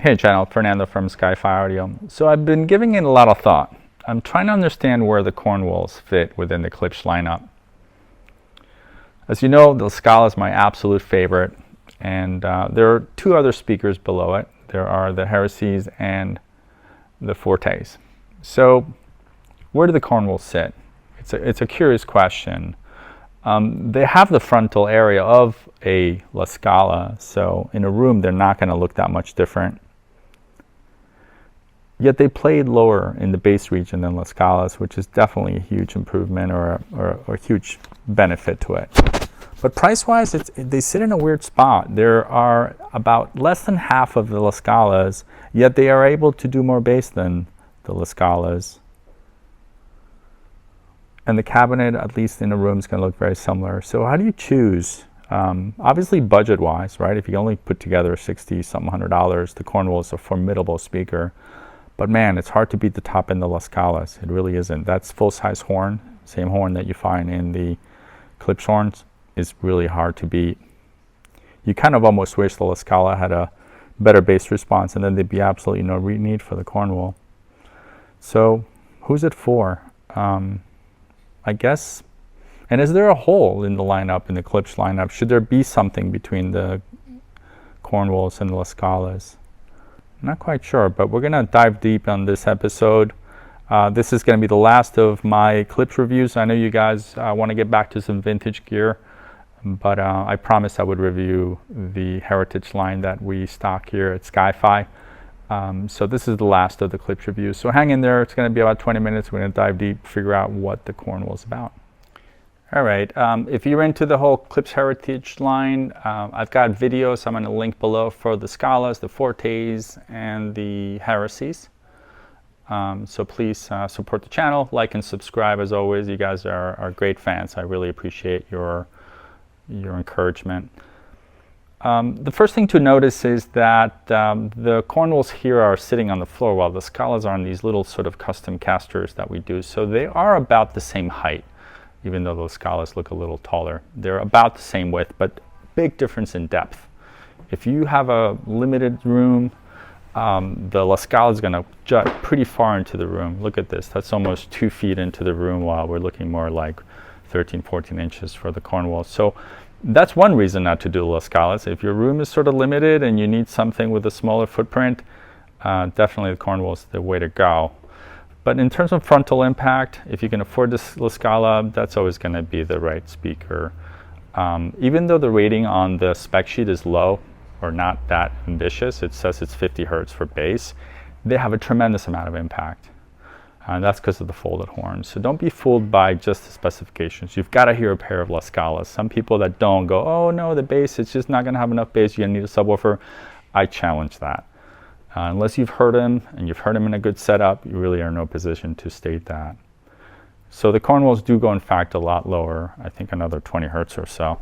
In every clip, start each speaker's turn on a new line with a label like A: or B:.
A: Hey channel, Fernando from Sky-Fi Audio. So I've been giving it a lot of thought. I'm trying to understand where the Cornwalls fit within the Klipsch lineup. As you know, the LaScala is my absolute favorite, and there are two other speakers below it. There are the Heresys and the Fortes. So where do the Cornwalls sit? It's a curious question. They have the frontal area of a LaScala, so in a room they're not going to look that much different. Yet they played lower in the bass region than LaScalas, which is definitely a huge improvement or a huge benefit to it. But price-wise, they sit in a weird spot. There are about less than half of the LaScalas, yet they are able to do more bass than the LaScalas. And the cabinet, at least in a room, is going to look very similar. So how do you choose? Obviously budget-wise, right? If you only put together $60-something $100, the Cornwall is a formidable speaker. But man, it's hard to beat the top end of the LaScalas. It really isn't. That's full-size horn, same horn that you find in the Klipsch horns, is really hard to beat. You kind of almost wish the LaScala had a better bass response, and then there'd be absolutely no need for the Cornwall. So who's it for? I guess, and is there a hole in the lineup, in the Klipsch lineup? Should there be something between the Cornwalls and the LaScalas? Not quite sure, but we're going to dive deep on this episode. This is going to be the last of my Klipsch reviews. I know you guys want to get back to some vintage gear, but I promised I would review the heritage line that we stock here at Sky-Fi. So this is the last of the Klipsch reviews. So hang in there. It's going to be about 20 minutes. We're going to dive deep, figure out what the Cornwall is about. All right, if you're into the whole Klipsch heritage line, I've got videos I'm going to link below for the Scalas, the Fortes, and the Heresys. So please support the channel, like and subscribe as always. You guys are great fans. I really appreciate your encouragement. The first thing to notice is that the Cornwalls here are sitting on the floor while the Scalas are on these little sort of custom casters that we do. So they are about the same height. Even though those Scalas look a little taller. They're about the same width, but big difference in depth. If you have a limited room, the LaScala is going to jut pretty far into the room. Look at this. That's almost 2 feet into the room, while we're looking more like 13, 14 inches for the Cornwall. So that's one reason not to do LaScalas. If your room is sort of limited and you need something with a smaller footprint, definitely the Cornwall is the way to go. But in terms of frontal impact, if you can afford this LaScala, that's always going to be the right speaker. Even though the rating on the spec sheet is low, or not that ambitious, it says it's 50 hertz for bass, they have a tremendous amount of impact. And that's because of the folded horns. So don't be fooled by just the specifications. You've got to hear a pair of LaScalas. Some people that don't go, oh no, the bass, it's just not going to have enough bass, you're going to need a subwoofer. I challenge that. Unless you've heard him, and you've heard him in a good setup, you really are in no position to state that. So the Cornwalls do go, in fact, a lot lower. I think another 20 hertz or so.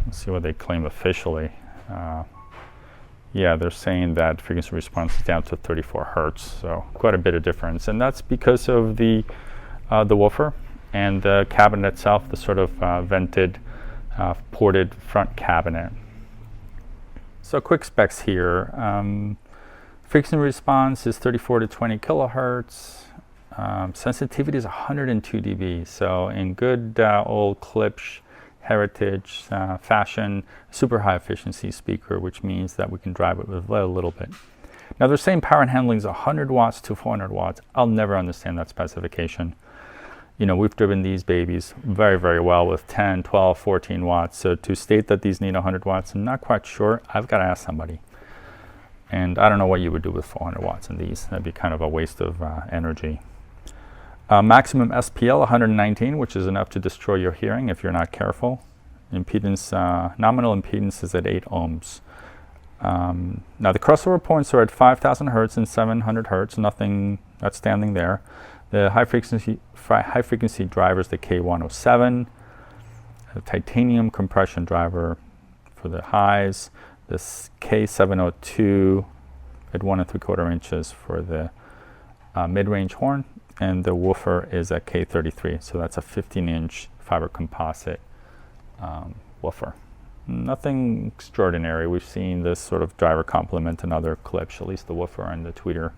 A: Let's see what they claim officially. Yeah, they're saying that frequency response is down to 34 hertz, so quite a bit of difference. And that's because of the woofer and the cabinet itself, the sort of vented, ported front cabinet. So quick specs here. Frequency response is 34 to 20 kilohertz. Sensitivity is 102 dB. So in good old Klipsch heritage fashion, super high efficiency speaker, which means that we can drive it with a little bit. Now they're saying power and handling is 100 watts to 400 watts. I'll never understand that specification. You know, we've driven these babies very, very well with 10, 12, 14 watts. So to state that these need 100 watts, I'm not quite sure. I've got to ask somebody. And I don't know what you would do with 400 watts in these. That'd be kind of a waste of energy. Maximum SPL 119, which is enough to destroy your hearing if you're not careful. Impedance, nominal impedance is at 8 ohms. Now the crossover points are at 5,000 hertz and 700 hertz. Nothing outstanding there. The high frequency driver is the K107. The titanium compression driver for the highs. This K702 at 1 3/4 inches for the mid-range horn, and the woofer is at K33, so that's a 15-inch fiber composite woofer. Nothing extraordinary. We've seen this sort of driver complement in other Klipsch, at least the woofer and the tweeter.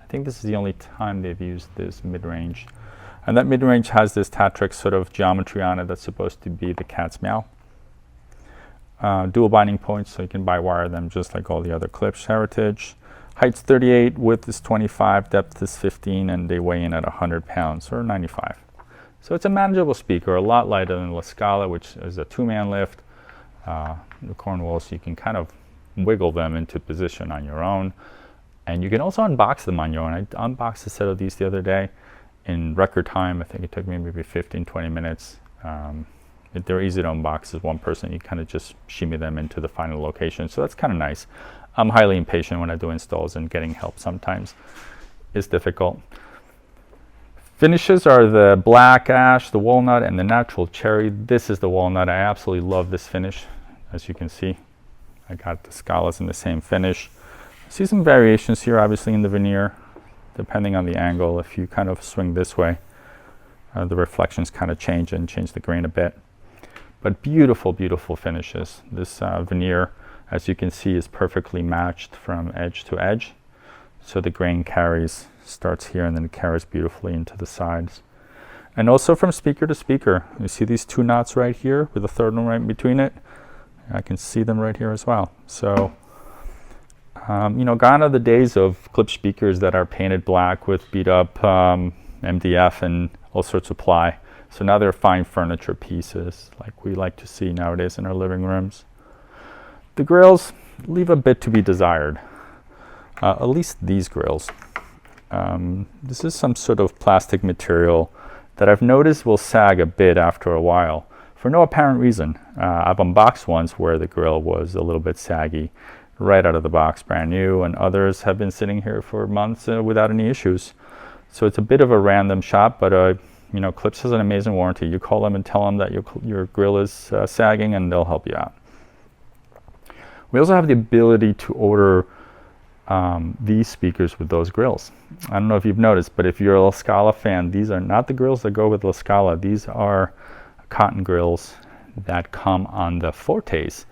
A: I think this is the only time they've used this mid-range. And that mid-range has this Tatrix sort of geometry on it that's supposed to be the cat's meow. Dual binding points, so you can bi-wire them just like all the other Klipsch Heritage. Height's 38, width is 25, depth is 15, and they weigh in at 100 pounds, or 95. So it's a manageable speaker, a lot lighter than LaScala, which is a two-man lift. The Cornwalls, you can kind of wiggle them into position on your own. And you can also unbox them on your own. I unboxed a set of these the other day in record time. I think it took me maybe 15, 20 minutes. They're easy to unbox as one person. You kind of just shimmy them into the final location. So that's kind of nice. I'm highly impatient when I do installs, and getting help sometimes is difficult. Finishes are the black ash, the walnut, and the natural cherry. This is the walnut. I absolutely love this finish. As you can see, I got the Scalas in the same finish. See some variations here, obviously, in the veneer, depending on the angle. If you kind of swing this way, the reflections kind of change and change the grain a bit. But beautiful, beautiful finishes. This veneer, as you can see, is perfectly matched from edge to edge. So the grain starts here and then it carries beautifully into the sides. And also from speaker to speaker. You see these two knots right here with a third one right between it? I can see them right here as well. So, you know, gone are the days of Klipsch speakers that are painted black with beat up MDF and all sorts of ply. So now they're fine furniture pieces like we like to see nowadays in our living rooms. The grills leave a bit to be desired, at least these grills. This is some sort of plastic material that I've noticed will sag a bit after a while for no apparent reason. I've unboxed ones where the grill was a little bit saggy right out of the box, brand new, and others have been sitting here for months without any issues. So it's a bit of a random shop, but you know, Klipsch has an amazing warranty. You call them and tell them that your grill is sagging, and they'll help you out. We also have the ability to order these speakers with those grills. I don't know if you've noticed, but if you're a LaScala fan, these are not the grills that go with LaScala. These are cotton grills that come on the Fortes,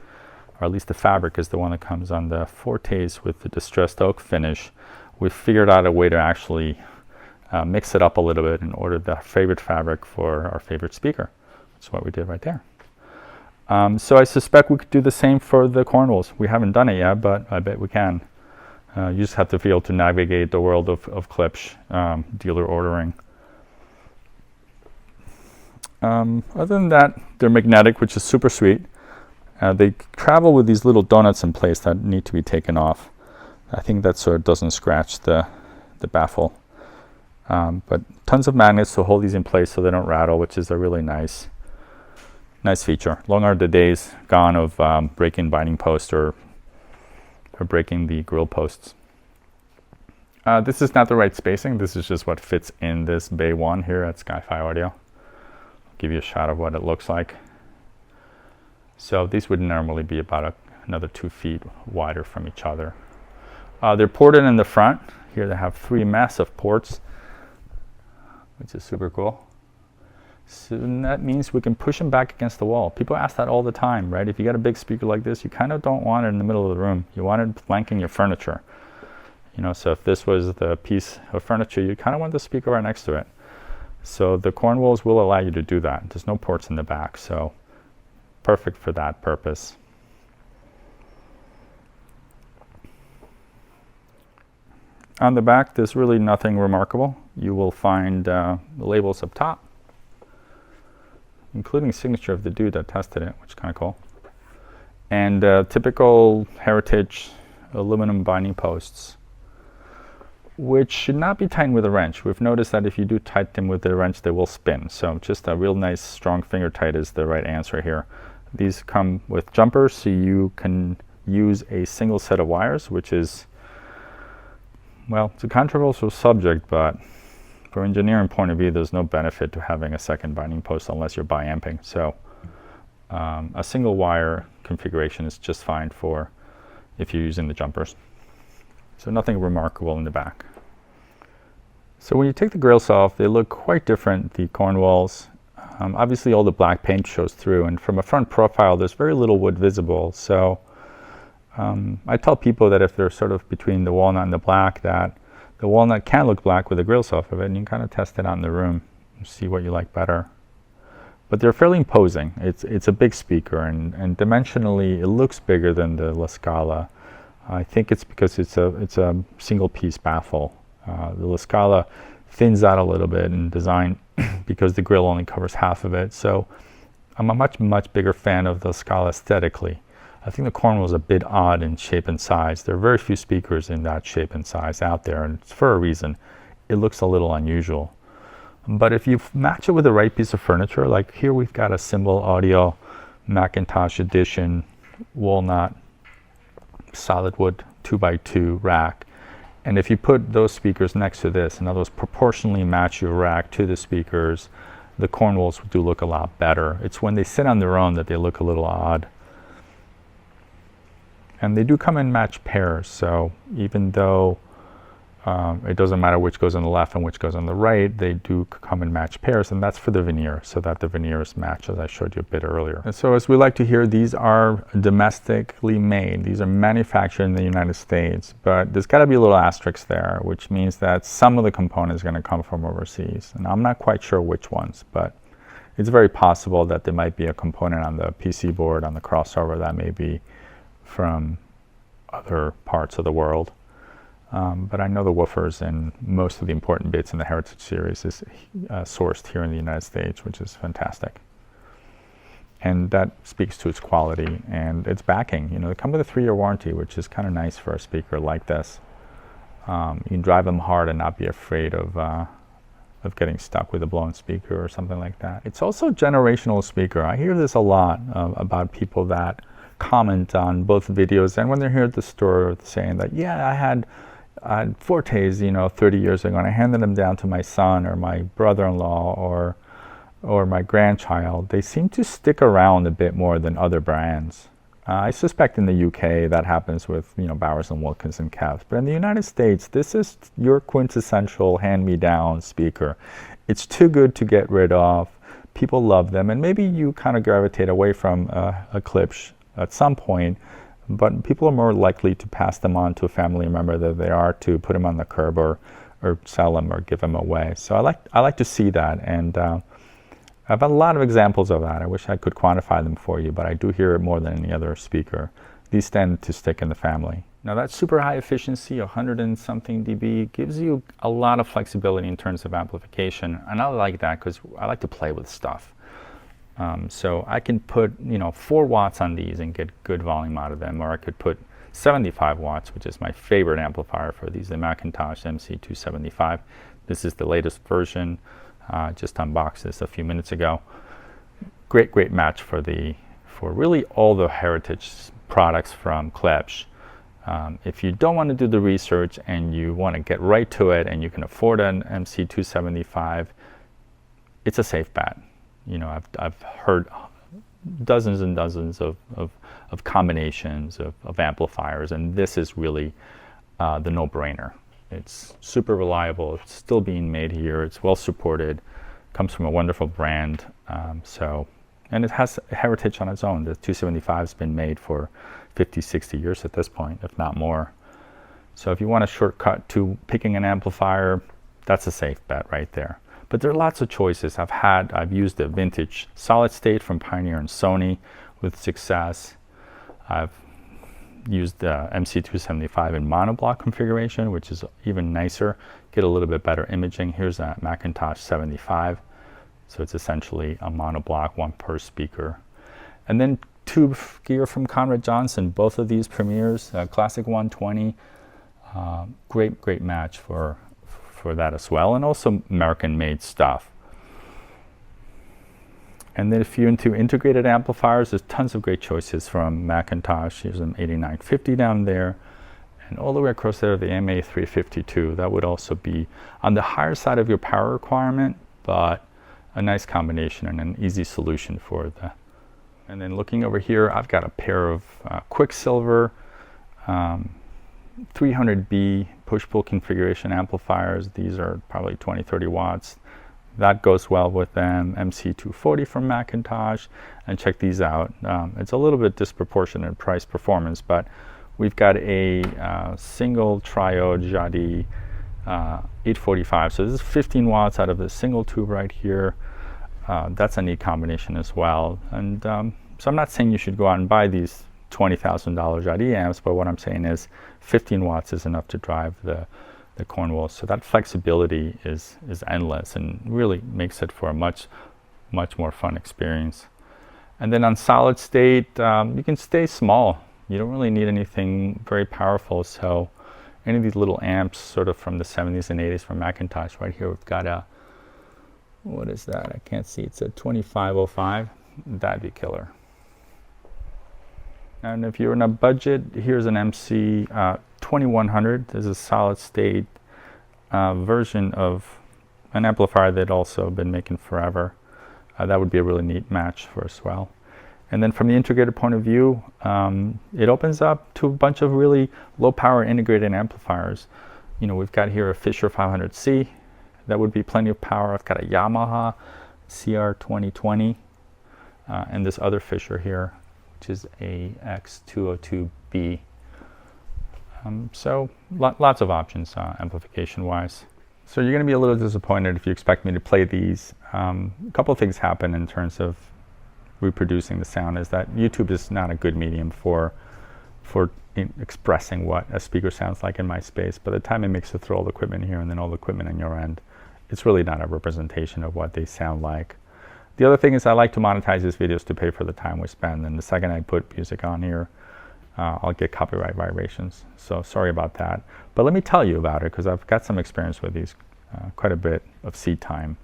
A: or at least the fabric is the one that comes on the Fortes with the distressed oak finish. We've figured out a way to actually mix it up a little bit and order the favorite fabric for our favorite speaker. That's what we did right there. So I suspect we could do the same for the Cornwalls. We haven't done it yet, but I bet we can. You just have to be able to navigate the world of Klipsch dealer ordering. Other than that, they're magnetic, which is super sweet. They travel with these little donuts in place that need to be taken off. I think that so it doesn't scratch the baffle. But tons of magnets to hold these in place so they don't rattle, which is a really nice feature. Long are the days gone of breaking binding posts or breaking the grill posts. This is not the right spacing. This is just what fits in this Bay 1 here at Sky-Fi Audio. I'll give you a shot of what it looks like. So these would normally be about another 2 feet wider from each other. They're ported in the front. Here they have 3 massive ports, which is super cool. So that means we can push them back against the wall. People ask that all the time, right? If you got a big speaker like this, you kind of don't want it in the middle of the room. You want it flanking your furniture. You know, so if this was the piece of furniture, you kind of want the speaker right next to it. So the Cornwalls will allow you to do that. There's no ports in the back, so perfect for that purpose. On the back, there's really nothing remarkable. You will find the labels up top, including signature of the dude that tested it, which is kind of cool. And typical Heritage aluminum binding posts, which should not be tightened with a wrench. We've noticed that if you do tighten them with a wrench, they will spin. So just a real nice strong finger tight is the right answer here. These come with jumpers, so you can use a single set of wires, which is, well, it's a controversial subject, but from an engineering point of view, there's no benefit to having a second binding post unless you're biamping. So a single wire configuration is just fine for if you're using the jumpers. So nothing remarkable in the back. So when you take the grills off, they look quite different. The Cornwalls, Obviously all the black paint shows through, and from a front profile there's very little wood visible, so I tell people that if they're sort of between the walnut and the black, that the walnut can look black with the grills off of it, and you can kind of test it out in the room and see what you like better. But they're fairly imposing. It's a big speaker, and dimensionally it looks bigger than the LaScala. I think it's because it's a single piece baffle. The LaScala thins out a little bit in design because the grill only covers half of it. So I'm a much bigger fan of the LaScala aesthetically. I think the Cornwall is a bit odd in shape and size. There are very few speakers in that shape and size out there, and it's for a reason. It looks a little unusual. But if you match it with the right piece of furniture, like here we've got a Symbol Audio McIntosh edition walnut solid wood 2x2 rack, and if you put those speakers next to this, in other words, proportionally match your rack to the speakers, the Cornwalls do look a lot better. It's when they sit on their own that they look a little odd. And they do come in matched pairs, so even though it doesn't matter which goes on the left and which goes on the right, they do come in matched pairs, and that's for the veneer, so that the veneers match, as I showed you a bit earlier. And so as we like to hear, these are domestically made. These are manufactured in the United States, but there's got to be a little asterisk there, which means that some of the components are going to come from overseas. And I'm not quite sure which ones, but it's very possible that there might be a component on the PC board, on the crossover, that may be from other parts of the world. But I know the woofers and most of the important bits in the Heritage series is sourced here in the United States, which is fantastic. And that speaks to its quality and its backing. You know, they come with a 3-year warranty, which is kind of nice for a speaker like this. You can drive them hard and not be afraid of getting stuck with a blown speaker or something like that. It's also a generational speaker. I hear this a lot about people that comment on both videos and when they're here at the store saying that, yeah, I had Fortes, you know, 30 years ago, and I handed them down to my son or my brother-in-law or my grandchild. They seem to stick around a bit more than other brands. I suspect in the UK that happens with, you know, Bowers & Wilkins and Kevs. But in the United States, this is your quintessential hand-me-down speaker. It's too good to get rid of. People love them, and maybe you kind of gravitate away from a Klipsch at some point, but people are more likely to pass them on to a family member than they are to put them on the curb or sell them or give them away. So I like to see that, and I've had a lot of examples of that. I wish I could quantify them for you, but I do hear it more than any other speaker. These tend to stick in the family. Now that super high efficiency, 100 and something dB, gives you a lot of flexibility in terms of amplification, and I like that because I like to play with stuff. So I can put, you know, 4 watts on these and get good volume out of them, or I could put 75 watts, which is my favorite amplifier for these, the McIntosh MC275. This is the latest version. Just unboxed this a few minutes ago. Great match for really all the Heritage products from Klipsch. If you don't want to do the research and you want to get right to it and you can afford an MC275, it's a safe bet. You know, I've heard dozens and dozens of combinations of amplifiers, and this is really the no-brainer. It's super reliable. It's still being made here. It's well supported. Comes from a wonderful brand. And it has heritage on its own. The 275 has been made for 50, 60 years at this point, if not more. So if you want a shortcut to picking an amplifier, that's a safe bet right there. But there are lots of choices. I've used a vintage solid state from Pioneer and Sony with success. I've used the MC275 in monoblock configuration, which is even nicer. Get a little bit better imaging. Here's a McIntosh 75. So it's essentially a monoblock, one per speaker. And then tube gear from Conrad Johnson. Both of these Premiers, Classic 120. Great match for that as well, and also American-made stuff. And then if you're into integrated amplifiers, there's tons of great choices from McIntosh. Here's an 8950 down there, and all the way across there, the MA352. That would also be on the higher side of your power requirement, but a nice combination and an easy solution for that. And then looking over here, I've got a pair of Quicksilver 300B push-pull configuration amplifiers. These are probably 20, 30 watts. That goes well with them. MC240 from McIntosh, and check these out. It's a little bit disproportionate price performance, but we've got a single triode Jadi 845. So this is 15 watts out of a single tube right here. That's a neat combination as well. And so I'm not saying you should go out and buy these $20,000 Jadi amps, but what I'm saying is 15 watts is enough to drive the Cornwall. So that flexibility is endless and really makes it for a much more fun experience. And then on solid state, you can stay small. You don't really need anything very powerful. So any of these little amps sort of from the 70s and 80s from McIntosh, right here we've got a, what is that? I can't see. It's a 2505. That'd be killer. And if you're in a budget, here's an MC 2100. This is a solid state version of an amplifier that also been making forever. That would be a really neat match for us well. And then from the integrated point of view, it opens up to a bunch of really low power integrated amplifiers. You know, we've got here a Fisher 500C. That would be plenty of power. I've got a Yamaha CR 2020 and this other Fisher here, which is a X202B. So lots of options amplification wise. So you're going to be a little disappointed if you expect me to play these. A couple of things happen in terms of reproducing the sound is that YouTube is not a good medium for expressing what a speaker sounds like in my space. By the time it makes it through all the equipment here and then all the equipment on your end, it's really not a representation of what they sound like. The other thing is I like to monetize these videos to pay for the time we spend, and the second I put music on here, I'll get copyright violations. So sorry about that. But let me tell you about it because I've got some experience with these, quite a bit of seat time.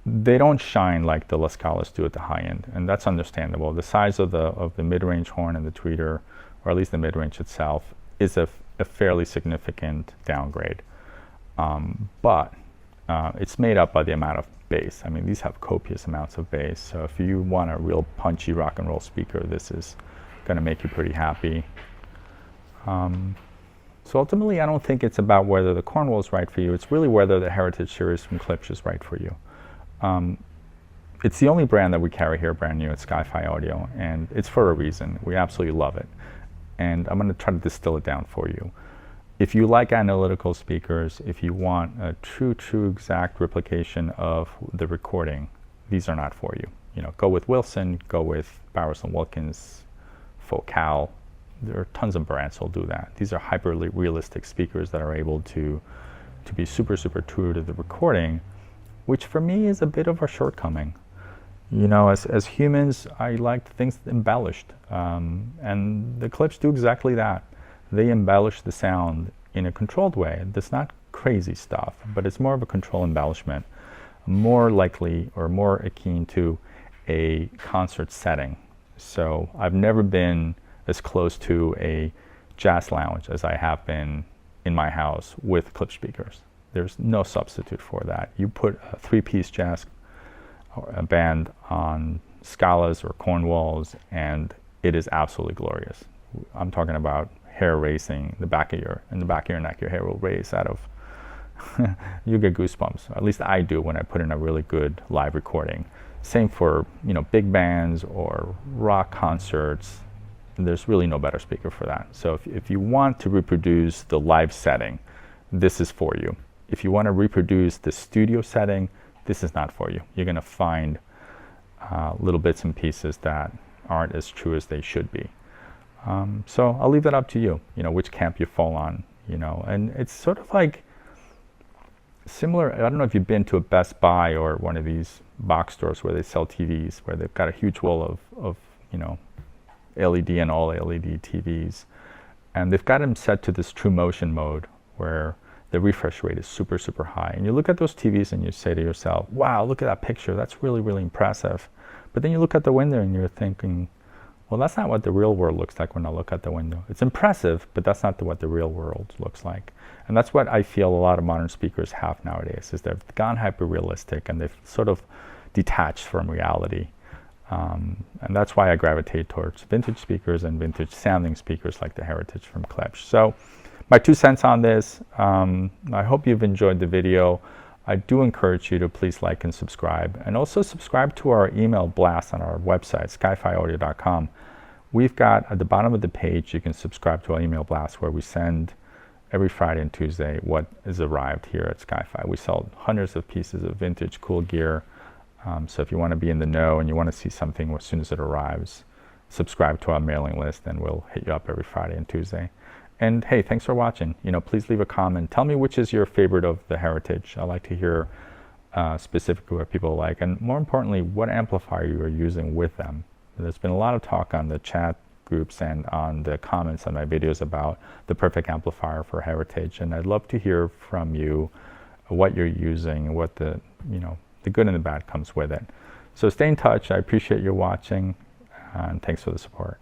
A: They don't shine like the LaScalas do at the high end, and that's understandable. The size of the mid-range horn and the tweeter, or at least the mid-range itself, is a fairly significant downgrade. But it's made up by the amount of bass. I mean, these have copious amounts of bass. So if you want a real punchy rock and roll speaker, this is going to make you pretty happy. So ultimately, I don't think it's about whether the Cornwall is right for you. It's really whether the Heritage series from Klipsch is right for you. It's the only brand that we carry here brand new at Sky-Fi Audio, and it's for a reason. We absolutely love it. And I'm going to try to distill it down for you. If you like analytical speakers, if you want a true exact replication of the recording, these are not for you. You know, go with Wilson, go with Bowers & Wilkins, Focal. There are tons of brands who'll do that. These are hyper realistic speakers that are able to be super true to the recording, which for me is a bit of a shortcoming. You know, as humans, I like things embellished, and the Klipsch do exactly that. They embellish the sound in a controlled way. That's not crazy stuff, but it's more of a control embellishment, more likely or more akin to a concert setting. So I've never been as close to a jazz lounge as I have been in my house with Klipsch speakers. There's no substitute for that. You put a three-piece jazz band on Scalas or Cornwalls, and it is absolutely glorious. I'm talking about hair racing, in the back of your neck, your hair will race out of, you get goosebumps. At least I do when I put in a really good live recording. Same for, you know, big bands or rock concerts. There's really no better speaker for that. So if you want to reproduce the live setting, this is for you. If you want to reproduce the studio setting, this is not for you. You're going to find little bits and pieces that aren't as true as they should be. So I'll leave that up to you, you know, which camp you fall on, you know. And it's sort of like similar, I don't know if you've been to a Best Buy or one of these box stores where they sell TVs, where they've got a huge wall of you know, LED and all LED TVs. And they've got them set to this true motion mode where the refresh rate is super high. And you look at those TVs and you say to yourself, wow, look at that picture. That's really impressive. But then you look at the window and you're thinking, well, that's not what the real world looks like when I look at the window. It's impressive, but that's not what the real world looks like. And that's what I feel a lot of modern speakers have nowadays, is they've gone hyper-realistic and they've sort of detached from reality. And that's why I gravitate towards vintage speakers and vintage sounding speakers like the Heritage from Klipsch. So my 2 cents on this. I hope you've enjoyed the video. I do encourage you to please like and subscribe, and also subscribe to our email blast on our website, skyfiaudio.com. We've got at the bottom of the page, you can subscribe to our email blast where we send every Friday and Tuesday what is arrived here at Sky-Fi. We sell hundreds of pieces of vintage cool gear. So if you want to be in the know and you want to see something as soon as it arrives, subscribe to our mailing list and we'll hit you up every Friday and Tuesday. And hey, thanks for watching. Please leave a comment. Tell me which is your favorite of the Heritage. I like to hear specifically what people like, and more importantly, what amplifier you are using with them. There's been a lot of talk on the chat groups and on the comments on my videos about the perfect amplifier for Heritage, and I'd love to hear from you what you're using and what the good and the bad comes with it. So stay in touch. I appreciate you watching, and thanks for the support.